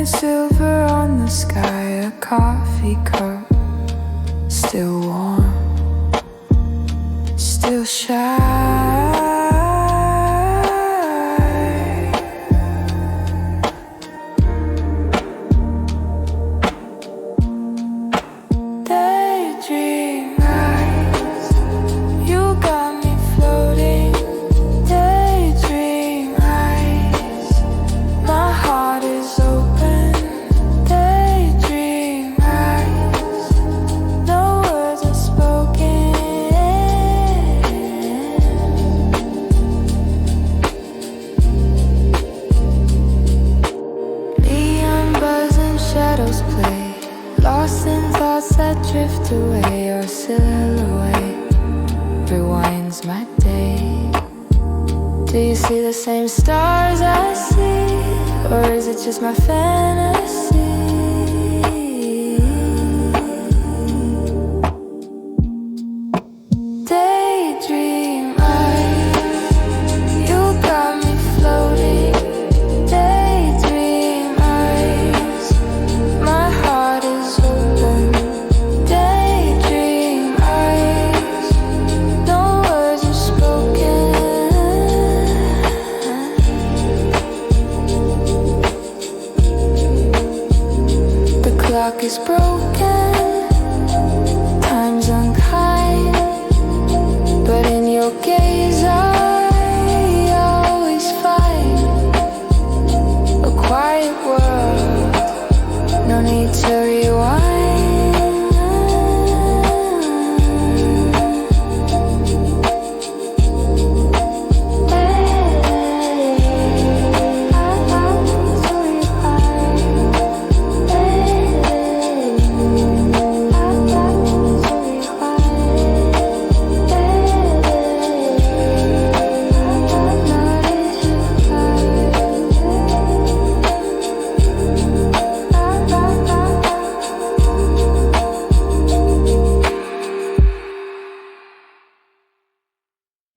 silver on the sky, a coffee cup, still warm, still shy. Daydream eyes, you got me floating. Daydream eyes, my heart is open. Daydream eyes, no words are spoken. Neon buzzing shadows play, lost in thoughts that drift away. Your silhouette rewinds my day. Do you see the same stars I see, or is it just my fantasy? Daydream eyes, you got me floating. Daydream eyes, my heart is open. Daydream eyes, no words are spoken. The clock is broken, time's unkind, but in your gaze I always find a quiet world. No need to rewind.